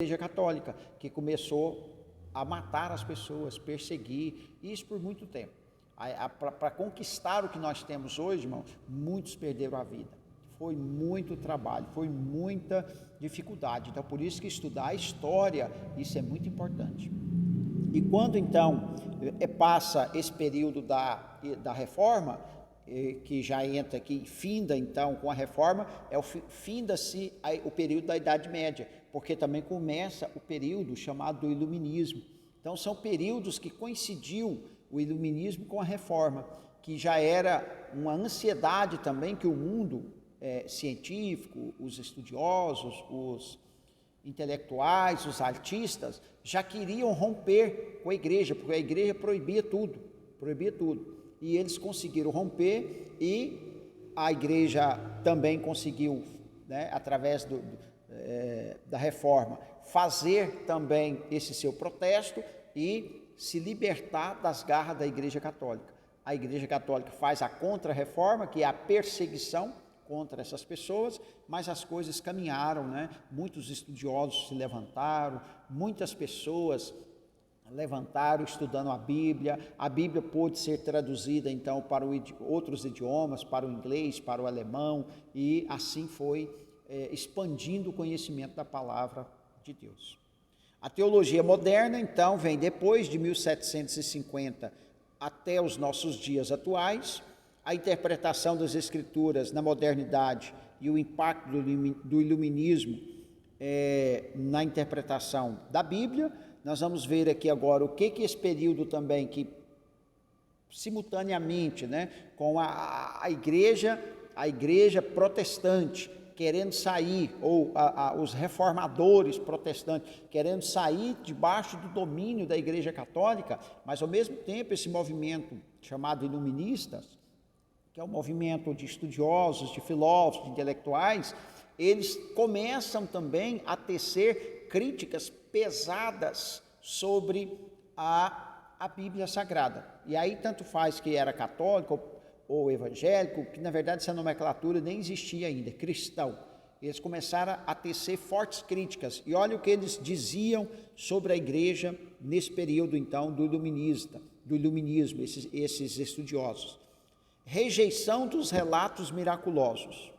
Igreja Católica, que começou a matar as pessoas, perseguir, isso por muito tempo. Para conquistar o que nós temos hoje, irmãos, muitos perderam a vida. Foi muito trabalho, foi muita dificuldade. Então, por isso que estudar a história, isso é muito importante. E quando, então, passa esse período da reforma, que já entra aqui, finda, então, com a reforma, finda-se o período da Idade Média, porque também começa o período chamado do Iluminismo. Então, são períodos que coincidiu o Iluminismo com a reforma, que já era uma ansiedade também que o mundo científico, os estudiosos, os intelectuais, os artistas, já queriam romper com a igreja, porque a igreja proibia tudo. E eles conseguiram romper, e a igreja também conseguiu, né, através da reforma, fazer também esse seu protesto e se libertar das garras da Igreja Católica. A Igreja Católica faz a contra-reforma, que é a perseguição contra essas pessoas, mas as coisas caminharam, né? Muitos estudiosos se levantaram, muitas pessoas levantaram estudando a Bíblia pôde ser traduzida então para outros idiomas, para o inglês, para o alemão, e assim foi expandindo o conhecimento da palavra de Deus. A teologia moderna, então, vem depois de 1750 até os nossos dias atuais. A interpretação das Escrituras na modernidade e o impacto do Iluminismo na interpretação da Bíblia. Nós vamos ver aqui agora o que esse período também, que simultaneamente, né, com a igreja protestante querendo sair, ou os reformadores protestantes querendo sair debaixo do domínio da Igreja Católica, mas ao mesmo tempo esse movimento chamado iluministas, que é um movimento de estudiosos, de filósofos, de intelectuais, eles começam também a tecer críticas pesadas sobre a Bíblia Sagrada. E aí tanto faz que era católico ou evangélico, que na verdade essa nomenclatura nem existia ainda, cristão. Eles começaram a tecer fortes críticas, e olha o que eles diziam sobre a igreja nesse período então do iluminismo, esses estudiosos. Rejeição dos relatos miraculosos.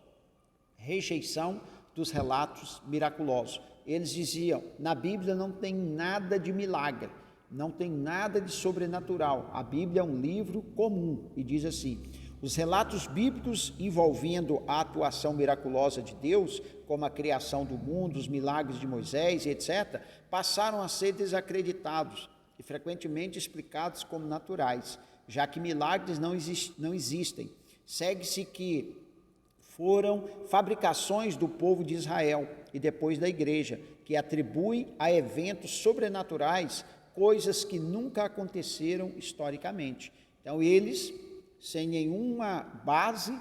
Eles diziam, na Bíblia não tem nada de milagre, não tem nada de sobrenatural, a Bíblia é um livro comum, e diz assim: os relatos bíblicos envolvendo a atuação miraculosa de Deus, como a criação do mundo, os milagres de Moisés, etc., passaram a ser desacreditados e frequentemente explicados como naturais, já que milagres não existem. Segue-se que foram fabricações do povo de Israel e depois da igreja, que atribuem a eventos sobrenaturais coisas que nunca aconteceram historicamente. Então eles, sem nenhuma base,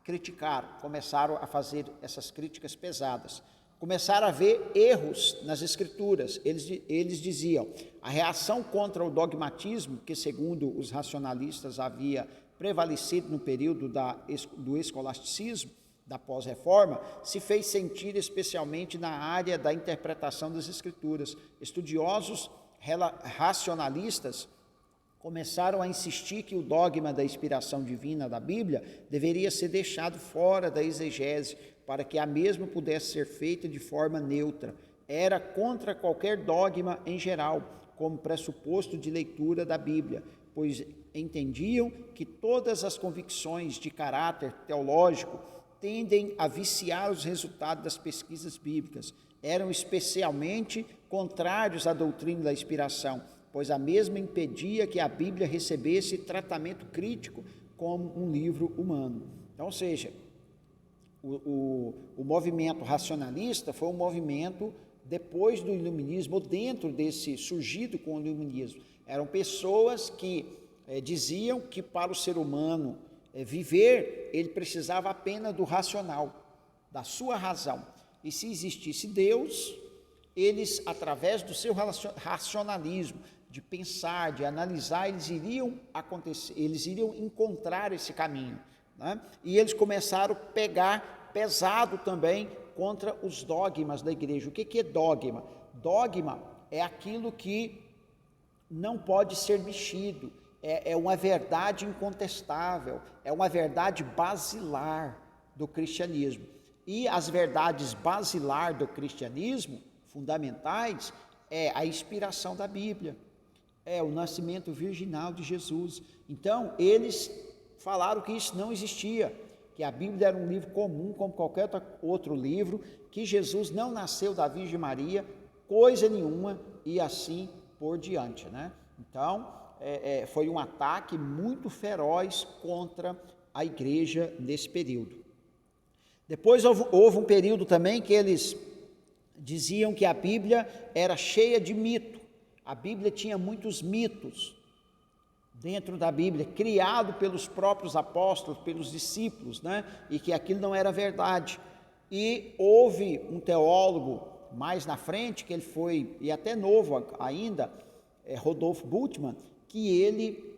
criticaram, começaram a fazer essas críticas pesadas. Começaram a ver erros nas Escrituras. Eles diziam, a reação contra o dogmatismo, que segundo os racionalistas havia prevalecido no período do escolasticismo, da pós-reforma, se fez sentir especialmente na área da interpretação das Escrituras. Estudiosos racionalistas começaram a insistir que o dogma da inspiração divina da Bíblia deveria ser deixado fora da exegese, para que a mesma pudesse ser feita de forma neutra. Era contra qualquer dogma em geral, como pressuposto de leitura da Bíblia, pois entendiam que todas as convicções de caráter teológico tendem a viciar os resultados das pesquisas bíblicas. Eram especialmente contrários à doutrina da inspiração, pois a mesma impedia que a Bíblia recebesse tratamento crítico como um livro humano. Então, ou seja, o movimento racionalista foi um movimento depois do iluminismo, ou dentro desse surgido com o iluminismo. Eram pessoas que diziam que para o ser humano viver, ele precisava apenas do racional, da sua razão. E se existisse Deus, eles, através do seu racionalismo, de pensar, de analisar, eles iriam encontrar esse caminho, né? E eles começaram a pegar pesado também contra os dogmas da igreja. O que é dogma? dogma é aquilo que não pode ser mexido, é uma verdade incontestável, é uma verdade basilar do cristianismo. E as verdades basilar do cristianismo, fundamentais, é a inspiração da Bíblia, é o nascimento virginal de Jesus. Então, eles falaram que isso não existia, que a Bíblia era um livro comum, como qualquer outro livro, que Jesus não nasceu da Virgem Maria, coisa nenhuma, e assim por diante, né? Então, foi um ataque muito feroz contra a igreja nesse período. Depois houve um período também que eles diziam que a Bíblia era cheia de mito. A Bíblia tinha muitos mitos dentro da Bíblia, criado pelos próprios apóstolos, pelos discípulos, né? E que aquilo não era verdade. E houve um teólogo mais na frente, que ele foi, e até novo ainda, Rodolfo Bultmann, que ele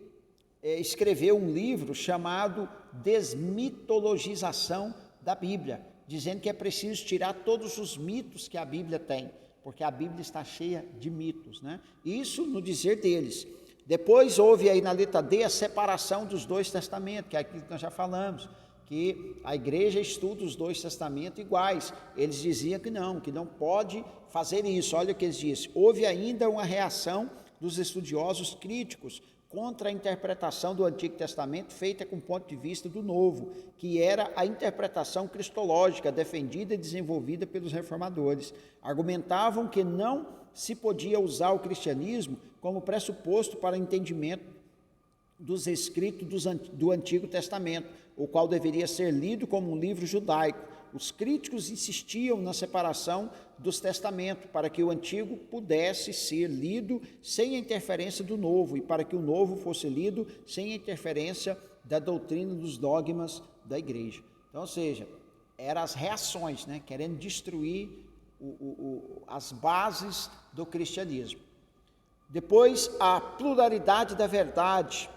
escreveu um livro chamado Desmitologização da Bíblia, dizendo que é preciso tirar todos os mitos que a Bíblia tem, porque a Bíblia está cheia de mitos, né? Isso no dizer deles. Depois houve aí na letra D a separação dos dois testamentos, que é aquilo que nós já falamos, que a igreja estuda os dois testamentos iguais. Eles diziam que não pode fazer isso. Olha o que eles dizem: houve ainda uma reação dos estudiosos críticos contra a interpretação do Antigo Testamento feita com o ponto de vista do Novo, que era a interpretação cristológica defendida e desenvolvida pelos reformadores. Argumentavam que não se podia usar o cristianismo como pressuposto para entendimento dos escritos do Antigo Testamento, o qual deveria ser lido como um livro judaico. Os críticos insistiam na separação dos testamentos, para que o Antigo pudesse ser lido sem a interferência do Novo, e para que o Novo fosse lido sem a interferência da doutrina dos dogmas da igreja. Então, ou seja, eram as reações, né, querendo destruir as bases do cristianismo. Depois, a pluralidade da verdade.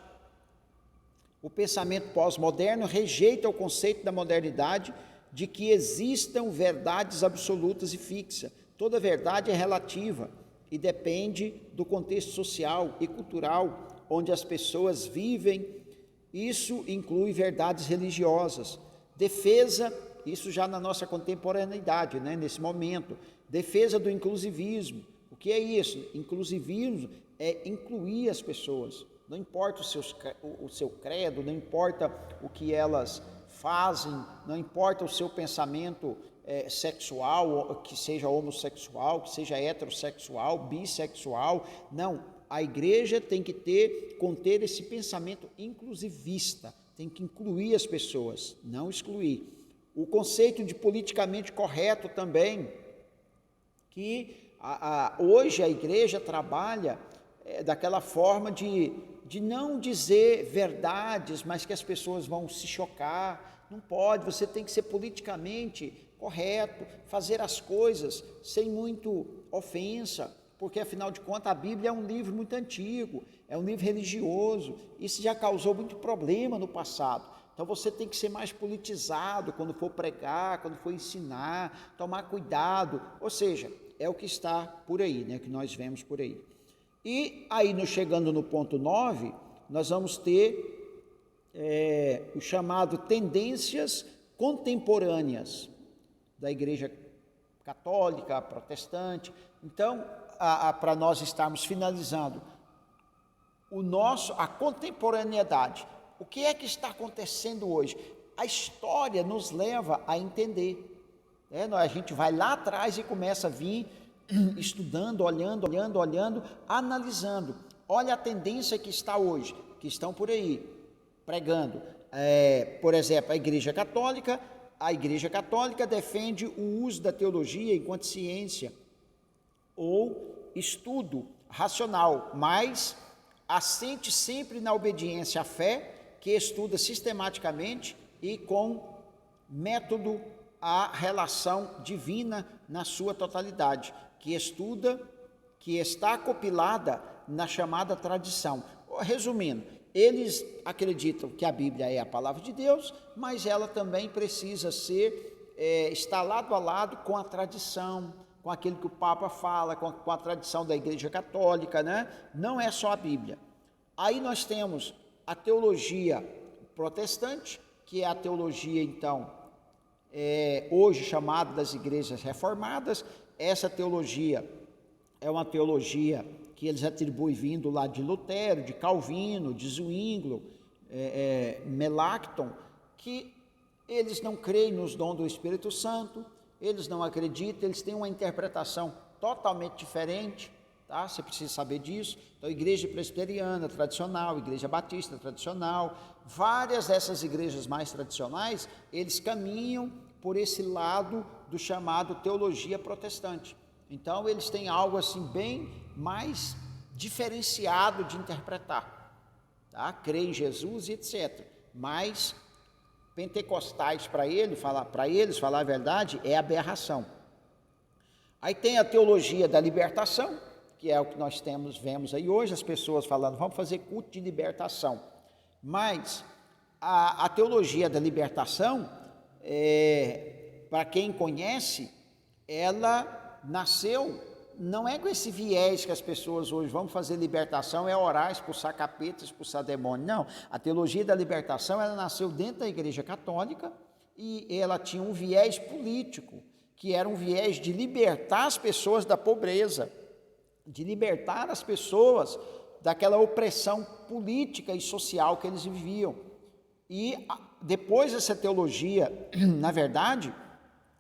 O pensamento pós-moderno rejeita o conceito da modernidade de que existam verdades absolutas e fixas. Toda verdade é relativa e depende do contexto social e cultural onde as pessoas vivem. Isso inclui verdades religiosas. Defesa, isso já na nossa contemporaneidade, né, nesse momento. Defesa do inclusivismo. O que é isso? Inclusivismo é incluir as pessoas. Não importa o seu credo, não importa o que elas fazem, não importa o seu pensamento sexual, que seja homossexual, que seja heterossexual, bissexual. Não, a igreja tem que conter esse pensamento inclusivista, tem que incluir as pessoas, não excluir. O conceito de politicamente correto também, que hoje a igreja trabalha daquela forma de não dizer verdades, mas que as pessoas vão se chocar. Não pode, você tem que ser politicamente correto, fazer as coisas sem muito ofensa, porque afinal de contas a Bíblia é um livro muito antigo, é um livro religioso, isso já causou muito problema no passado. Então você tem que ser mais politizado quando for pregar, quando for ensinar, tomar cuidado, ou seja, é o que está por aí, né, que nós vemos por aí. E aí, chegando no ponto 9, nós vamos ter o chamado tendências contemporâneas da igreja católica, protestante. Então, para nós estarmos finalizando a contemporaneidade, o que é que está acontecendo hoje? A história nos leva a entender. A gente vai lá atrás e começa a vir estudando, olhando, analisando. Olha a tendência que está hoje, que estão por aí, pregando. Por exemplo, a Igreja Católica defende o uso da teologia enquanto ciência ou estudo racional, mas assente sempre na obediência à fé, que estuda sistematicamente e com método a relação divina na sua totalidade, que está compilada na chamada tradição. Resumindo, eles acreditam que a Bíblia é a palavra de Deus, mas ela também precisa estar lado a lado com a tradição, com aquilo que o Papa fala, com a tradição da Igreja Católica, né? Não é só a Bíblia. Aí nós temos a teologia protestante, que é a teologia, então, hoje chamada das igrejas reformadas. Essa teologia é uma teologia que eles atribuem vindo lá de Lutero, de Calvino, de Zwinglio, Melanchthon, que eles não creem nos dons do Espírito Santo, eles não acreditam, eles têm uma interpretação totalmente diferente, tá? Você precisa saber disso. Então, igreja presbiteriana tradicional, igreja batista tradicional, várias dessas igrejas mais tradicionais, eles caminham por esse lado do chamado teologia protestante. Então, eles têm algo assim bem mais diferenciado de interpretar, tá? Creem em Jesus e etc. Mas pentecostais, para eles falar a verdade, é aberração. Aí tem a teologia da libertação, que é o que nós vemos aí hoje, as pessoas falando, vamos fazer culto de libertação. Mas a teologia da libertação, para quem conhece, ela nasceu, não é com esse viés que as pessoas hoje vão fazer libertação, é orar, expulsar capeta, expulsar demônio. Não, a teologia da libertação, ela nasceu dentro da Igreja Católica e ela tinha um viés político, que era um viés de libertar as pessoas da pobreza, de libertar as pessoas daquela opressão política e social que eles viviam. E depois essa teologia, na verdade,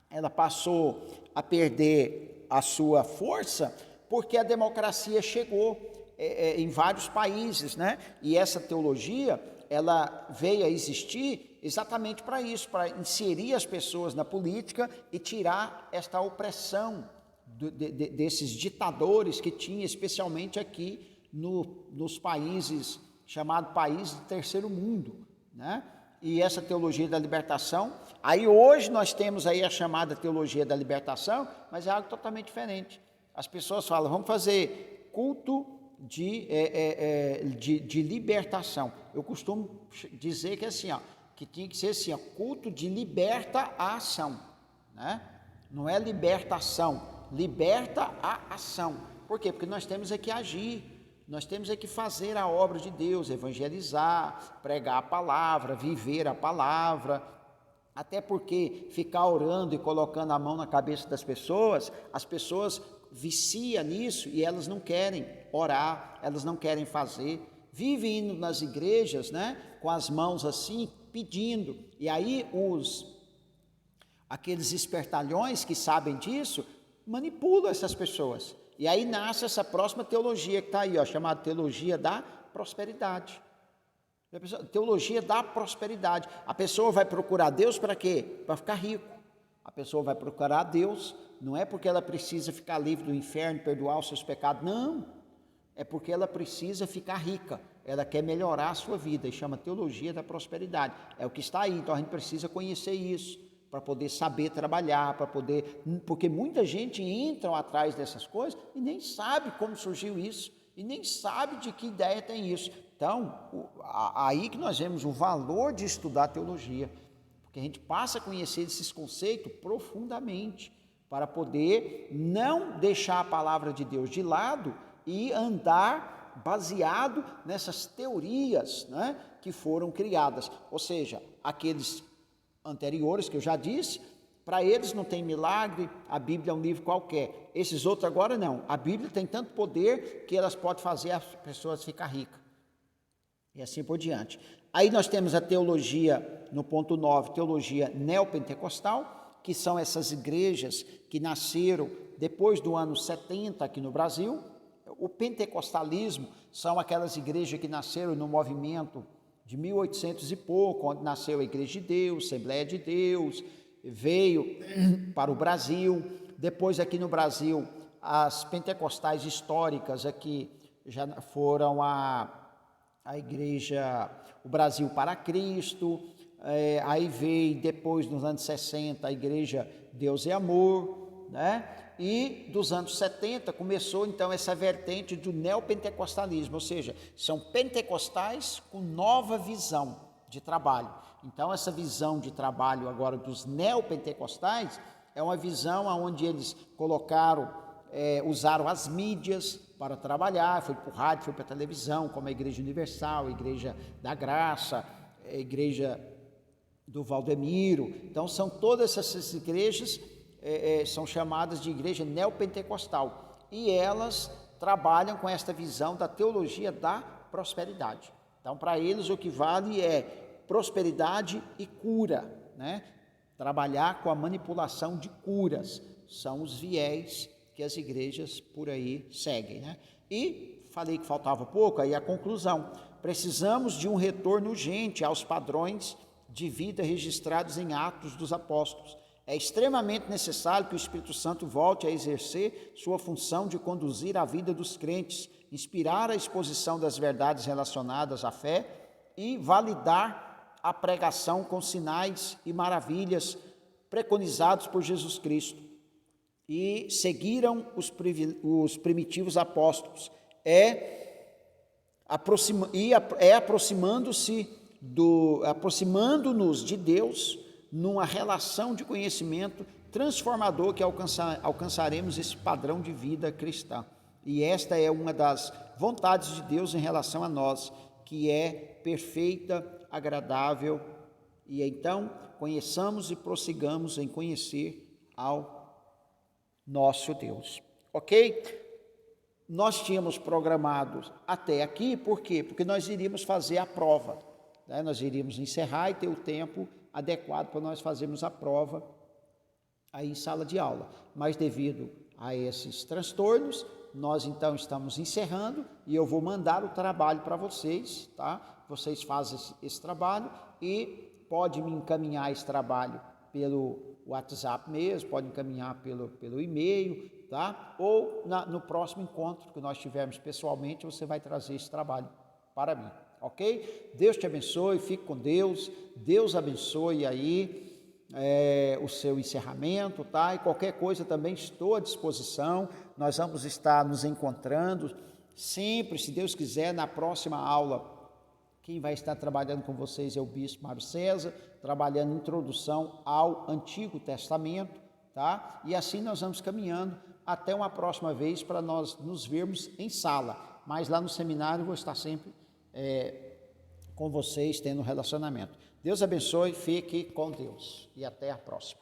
ela passou a perder a sua força, porque a democracia chegou em vários países, né? E essa teologia, ela veio a existir exatamente para isso, para inserir as pessoas na política e tirar esta opressão desses ditadores que tinha, especialmente aqui nos países, chamados países do terceiro mundo, né? E essa teologia da libertação, aí hoje nós temos aí a chamada teologia da libertação, mas é algo totalmente diferente. As pessoas falam, vamos fazer culto de libertação. Eu costumo dizer que é assim, ó, que tinha que ser assim, ó, culto de liberta a ação, né? Não é libertação, liberta a ação. Por quê? Porque nós temos que agir. Nós temos que fazer a obra de Deus, evangelizar, pregar a palavra, viver a palavra, até porque ficar orando e colocando a mão na cabeça das pessoas, as pessoas viciam nisso e elas não querem orar, elas não querem fazer, vivem indo nas igrejas, né, com as mãos assim, pedindo, e aí aqueles espertalhões que sabem disso, manipulam essas pessoas. E aí nasce essa próxima teologia que está aí, ó, chamada teologia da prosperidade. Teologia da prosperidade. A pessoa vai procurar Deus para quê? Para ficar rico. A pessoa vai procurar Deus, não é porque ela precisa ficar livre do inferno, perdoar os seus pecados, não. É porque ela precisa ficar rica. Ela quer melhorar a sua vida e chama teologia da prosperidade. É o que está aí, então a gente precisa conhecer isso, para poder saber trabalhar, porque muita gente entra atrás dessas coisas e nem sabe como surgiu isso, e nem sabe de que ideia tem isso. Então, aí que nós vemos o valor de estudar teologia, porque a gente passa a conhecer esses conceitos profundamente, para poder não deixar a palavra de Deus de lado e andar baseado nessas teorias, né, que foram criadas, ou seja, aqueles anteriores que eu já disse, para eles não tem milagre, a Bíblia é um livro qualquer. Esses outros agora não. A Bíblia tem tanto poder que elas podem fazer as pessoas ficar ricas. E assim por diante. Aí nós temos a teologia, no ponto 9, teologia neopentecostal, que são essas igrejas que nasceram depois do ano 70 aqui no Brasil. O pentecostalismo são aquelas igrejas que nasceram no movimento de 1800 e pouco, onde nasceu a Igreja de Deus, Assembleia de Deus, veio para o Brasil. Depois aqui no Brasil, as pentecostais históricas aqui já foram a Igreja, o Brasil para Cristo, aí veio depois, nos anos 60, a Igreja Deus é Amor, né? E dos anos 70 começou então essa vertente do neopentecostalismo, ou seja, são pentecostais com nova visão de trabalho. Então essa visão de trabalho agora dos neopentecostais é uma visão onde eles usaram as mídias para trabalhar, foi para o rádio, foi para a televisão, como a Igreja Universal, a Igreja da Graça, a Igreja do Valdemiro. Então, são todas essas igrejas, são chamadas de igreja neopentecostal, e elas trabalham com esta visão da teologia da prosperidade. Então, para eles, o que vale é prosperidade e cura, né? Trabalhar com a manipulação de curas, são os viés que as igrejas por aí seguem, né? E falei que faltava pouco, aí a conclusão: precisamos de um retorno urgente aos padrões de vida registrados em Atos dos Apóstolos. É extremamente necessário que o Espírito Santo volte a exercer sua função de conduzir a vida dos crentes, inspirar a exposição das verdades relacionadas à fé e validar a pregação com sinais e maravilhas preconizados por Jesus Cristo. E seguiram os primitivos apóstolos. Aproximando-nos de Deus numa relação de conhecimento transformador que alcançaremos esse padrão de vida cristã. E esta é uma das vontades de Deus em relação a nós, que é perfeita, agradável. E então conheçamos e prossigamos em conhecer ao nosso Deus. Ok? Nós tínhamos programado até aqui, por quê? Porque nós iríamos fazer a prova, né? Nós iríamos encerrar e ter o tempo adequado para nós fazermos a prova aí em sala de aula. Mas devido a esses transtornos, nós então estamos encerrando e eu vou mandar o trabalho para vocês, tá? Vocês fazem esse trabalho e pode me encaminhar esse trabalho pelo WhatsApp mesmo, pode encaminhar pelo e-mail, tá? Ou no próximo encontro que nós tivermos pessoalmente, você vai trazer esse trabalho para mim, ok? Deus te abençoe, fique com Deus, Deus abençoe aí o seu encerramento, tá? E qualquer coisa também estou à disposição, nós vamos estar nos encontrando sempre, se Deus quiser, na próxima aula. Quem vai estar trabalhando com vocês é o Bispo Mário César, trabalhando introdução ao Antigo Testamento, tá? E assim nós vamos caminhando até uma próxima vez para nós nos vermos em sala. Mas lá no seminário eu vou estar sempre com vocês, tendo um relacionamento. Deus abençoe, fique com Deus e até a próxima.